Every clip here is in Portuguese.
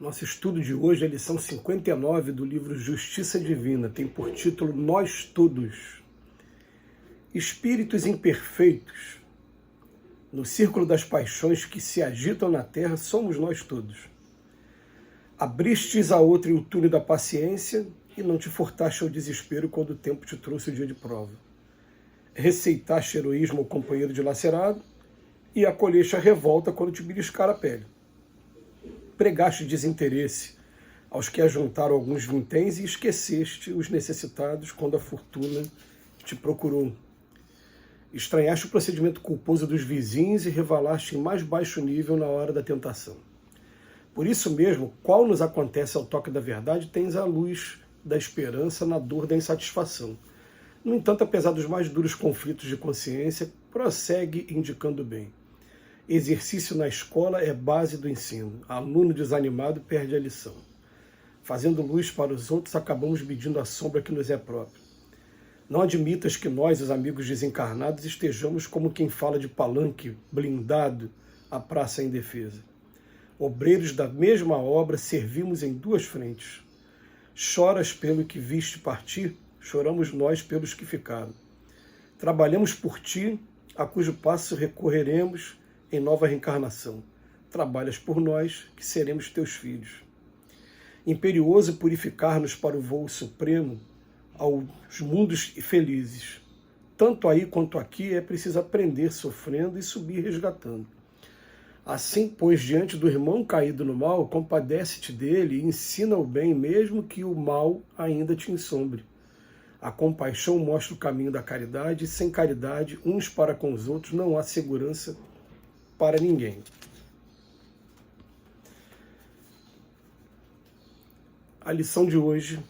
Nosso estudo de hoje é a lição 59 do livro Justiça Divina. Tem por título Nós Todos. Espíritos imperfeitos, no círculo das paixões que se agitam na terra, somos nós todos. Abristes a outra o túnel da paciência e não te furtaste ao desespero quando o tempo te trouxe o dia de prova. Receitaste heroísmo ao companheiro dilacerado e acolheste a revolta quando te beliscar a pele. Pregaste desinteresse aos que ajuntaram alguns vinténs e esqueceste os necessitados quando a fortuna te procurou. Estranhaste o procedimento culposo dos vizinhos e revelaste em mais baixo nível na hora da tentação. Por isso mesmo, qual nos acontece ao toque da verdade, tens a luz da esperança na dor da insatisfação. No entanto, apesar dos mais duros conflitos de consciência, prossegue indicando bem. Exercício na escola é base do ensino. Aluno desanimado perde a lição. Fazendo luz para os outros, acabamos medindo a sombra que nos é própria. Não admitas que nós, os amigos desencarnados, estejamos como quem fala de palanque blindado à praça indefesa. Obreiros da mesma obra, servimos em duas frentes. Choras pelo que viste partir, choramos nós pelos que ficaram. Trabalhamos por ti, a cujo passo recorreremos em nova reencarnação. Trabalhas por nós, que seremos teus filhos. Imperioso purificar-nos para o voo supremo aos mundos felizes. Tanto aí quanto aqui é preciso aprender sofrendo e subir resgatando. Assim, pois, diante do irmão caído no mal, compadece-te dele e ensina o bem, mesmo que o mal ainda te ensombre. A compaixão mostra o caminho da caridade, e sem caridade, uns para com os outros, não há segurança para ninguém. A lição de hoje,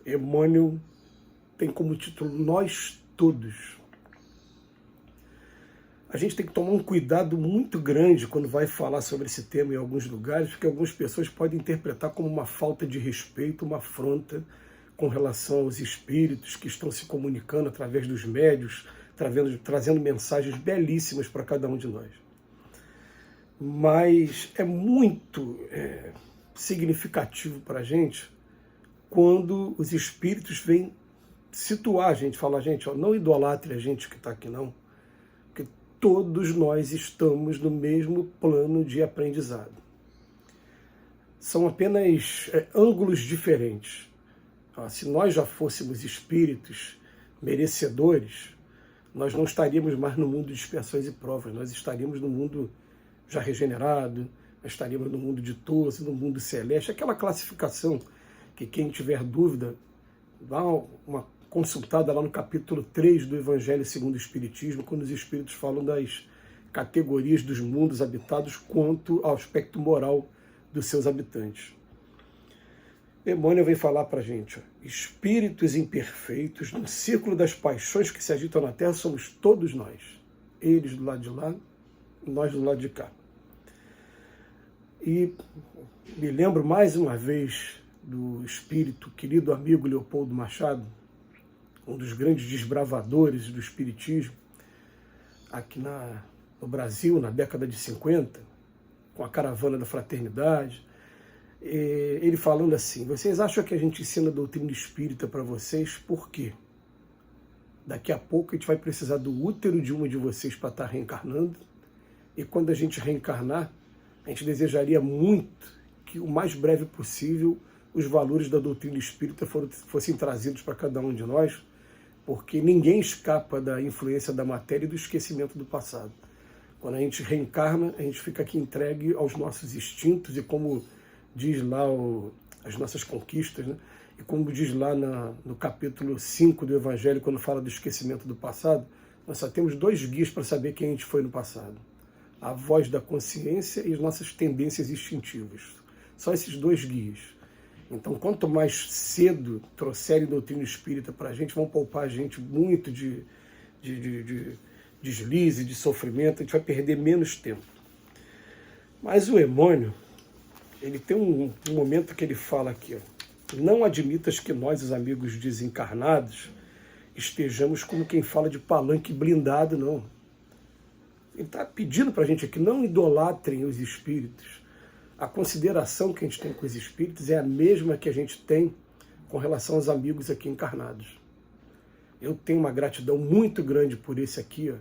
Emmanuel tem como título Nós Todos. A gente tem que tomar um cuidado muito grande quando vai falar sobre esse tema em alguns lugares, porque algumas pessoas podem interpretar como uma falta de respeito, uma afronta com relação aos espíritos que estão se comunicando através dos médios, trazendo mensagens belíssimas para cada um de nós. Mas é muito significativo para a gente quando os espíritos vêm situar a gente, falar, gente, ó, não idolatre a gente que está aqui não, porque todos nós estamos no mesmo plano de aprendizado. São apenas ângulos diferentes. Se nós já fôssemos espíritos merecedores, nós não estaríamos mais no mundo de expiações e provas, nós estaríamos no mundo já regenerado, nós estaríamos no mundo ditoso, no mundo celeste, aquela classificação que quem tiver dúvida, dá uma consultada lá no capítulo 3 do Evangelho segundo o Espiritismo, quando os Espíritos falam das categorias dos mundos habitados quanto ao aspecto moral dos seus habitantes. Emmanuel vem falar para a gente, ó, espíritos imperfeitos, no círculo das paixões que se agitam na Terra, somos todos nós. Eles do lado de lá, nós do lado de cá. E me lembro mais uma vez do espírito, querido amigo Leopoldo Machado, um dos grandes desbravadores do espiritismo, aqui no Brasil, na década de 50, com a caravana da fraternidade. Ele falando assim, vocês acham que a gente ensina a doutrina espírita para vocês? Por quê? Daqui a pouco a gente vai precisar do útero de uma de vocês para estar reencarnando, e quando a gente reencarnar, a gente desejaria muito que o mais breve possível os valores da doutrina espírita fossem trazidos para cada um de nós, porque ninguém escapa da influência da matéria e do esquecimento do passado. Quando a gente reencarna, a gente fica aqui entregue aos nossos instintos e, como diz lá as nossas conquistas, né? E como diz lá no capítulo 5 do Evangelho, quando fala do esquecimento do passado, nós só temos dois guias para saber quem a gente foi no passado. A voz da consciência e as nossas tendências instintivas. Só esses dois guias. Então, quanto mais cedo trouxerem doutrina espírita para a gente, vão poupar a gente muito de deslize, de sofrimento, a gente vai perder menos tempo. Mas o Emmanuel, ele tem um momento que ele fala aqui, ó, não admitas que nós, os amigos desencarnados, estejamos como quem fala de palanque blindado, não. Ele está pedindo para a gente aqui, não idolatrem os espíritos, a consideração que a gente tem com os espíritos é a mesma que a gente tem com relação aos amigos aqui encarnados. Eu tenho uma gratidão muito grande por esse aqui, ó,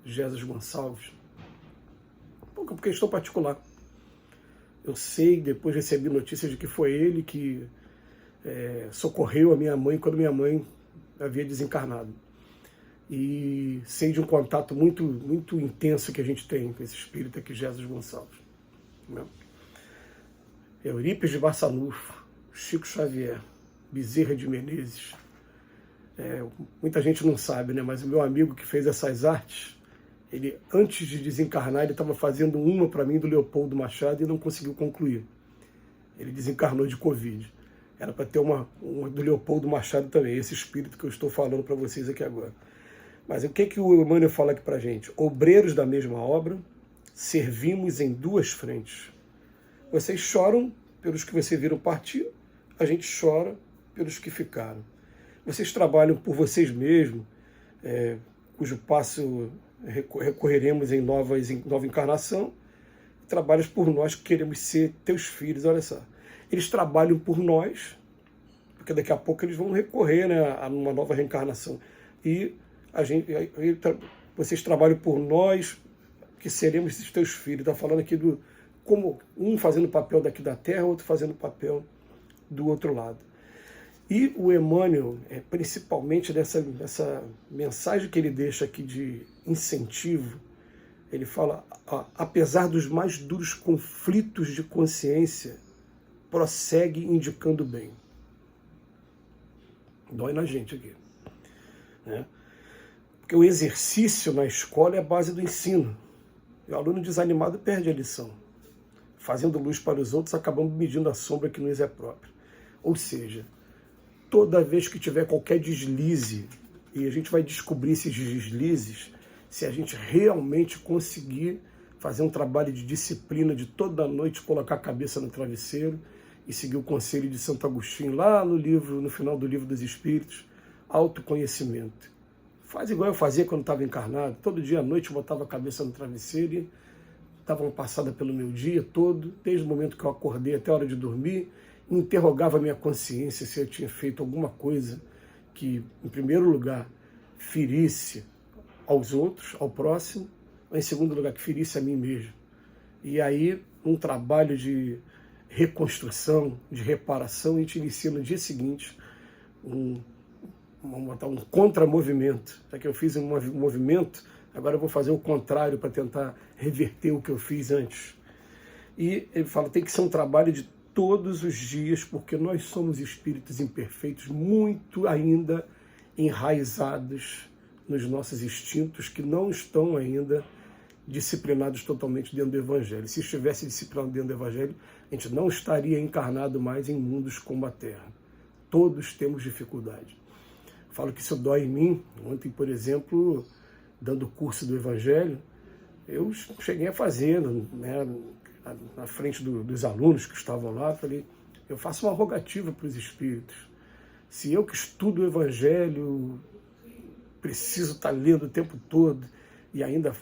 Jesus Gonçalves, por questão particular. Eu sei, depois recebi notícias de que foi ele que socorreu a minha mãe quando minha mãe havia desencarnado. E sei de um contato muito, muito intenso que a gente tem com esse espírito aqui, Jesus Gonçalves. Né? Eurípides de Barçanufo, Chico Xavier, Bezerra de Menezes. Muita gente não sabe, né? Mas o meu amigo que fez essas artes, ele, antes de desencarnar, ele estava fazendo uma para mim do Leopoldo Machado e não conseguiu concluir. Ele desencarnou de Covid. Era para ter uma do Leopoldo Machado também, esse espírito que eu estou falando para vocês aqui agora. Mas o que o Emmanuel fala aqui para a gente? Obreiros da mesma obra, servimos em duas frentes. Vocês choram pelos que vocês viram partir, a gente chora pelos que ficaram. Vocês trabalham por vocês mesmos, cujo passo recorreremos em nova encarnação, trabalhas por nós que queremos ser teus filhos, olha só. Eles trabalham por nós, porque daqui a pouco eles vão recorrer, né, a uma nova reencarnação. E vocês trabalham por nós, que seremos os teus filhos. Está falando aqui como um fazendo o papel daqui da Terra, outro fazendo o papel do outro lado. E o Emmanuel, principalmente nessa mensagem que ele deixa aqui de incentivo, ele fala, apesar dos mais duros conflitos de consciência, prossegue indicando bem. Dói na gente aqui. Né? Porque o exercício na escola é a base do ensino. E o aluno desanimado perde a lição. Fazendo luz para os outros, acabamos medindo a sombra que nos é própria. Ou seja, toda vez que tiver qualquer deslize, e a gente vai descobrir esses deslizes, se a gente realmente conseguir fazer um trabalho de disciplina, de toda noite colocar a cabeça no travesseiro e seguir o conselho de Santo Agostinho, lá no final do Livro dos Espíritos, autoconhecimento. Faz igual eu fazia quando estava encarnado, todo dia à noite eu botava a cabeça no travesseiro e dava uma passada pelo meu dia todo, desde o momento que eu acordei até a hora de dormir, interrogava a minha consciência se eu tinha feito alguma coisa que, em primeiro lugar, ferisse aos outros, ao próximo, ou em segundo lugar, que ferisse a mim mesmo. E aí, um trabalho de reconstrução, de reparação, a gente inicia no dia seguinte um contramovimento. Já que eu fiz um movimento, agora eu vou fazer o contrário para tentar reverter o que eu fiz antes. E ele fala, tem que ser um trabalho de todos os dias, porque nós somos espíritos imperfeitos, muito ainda enraizados nos nossos instintos, que não estão ainda disciplinados totalmente dentro do Evangelho. Se estivesse disciplinado dentro do Evangelho, a gente não estaria encarnado mais em mundos como a Terra. Todos temos dificuldade. Falo que isso dói em mim. Ontem, por exemplo, dando o curso do Evangelho, eu cheguei a fazer, né, na frente dos alunos que estavam lá, falei, eu faço uma rogativa para os espíritos. Se eu que estudo o Evangelho, preciso estar lendo o tempo todo, e ainda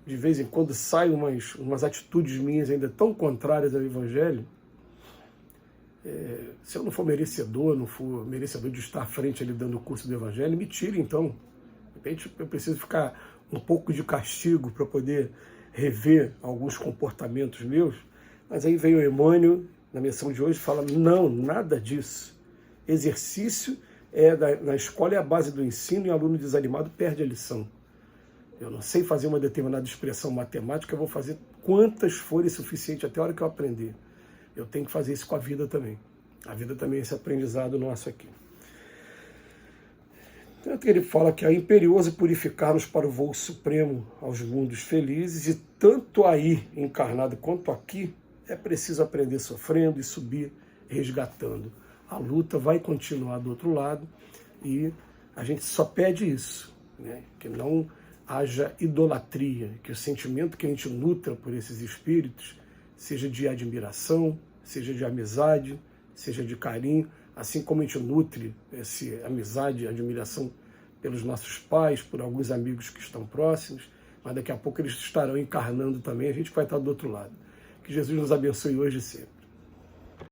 de vez em quando saem umas atitudes minhas ainda tão contrárias ao Evangelho, se eu não for merecedor, de estar à frente ali dando o curso do Evangelho, me tire então. De repente eu preciso ficar um pouco de castigo para poder rever alguns comportamentos meus, mas aí veio o Emmanuel, na missão de hoje, fala, não, nada disso. Exercício na escola é a base do ensino e o aluno desanimado perde a lição. Eu não sei fazer uma determinada expressão matemática, eu vou fazer quantas forem suficientes até a hora que eu aprender. Eu tenho que fazer isso com a vida também. A vida também é esse aprendizado nosso aqui. Tanto ele fala que é imperioso purificar-nos para o voo supremo aos mundos felizes, e tanto aí, encarnado, quanto aqui, é preciso aprender sofrendo e subir resgatando. A luta vai continuar do outro lado e a gente só pede isso, né? Que não haja idolatria, que o sentimento que a gente nutra por esses espíritos seja de admiração, seja de amizade, seja de carinho, assim como a gente nutre essa amizade e admiração pelos nossos pais, por alguns amigos que estão próximos, mas daqui a pouco eles estarão encarnando também, a gente vai estar do outro lado. Que Jesus nos abençoe hoje e sempre.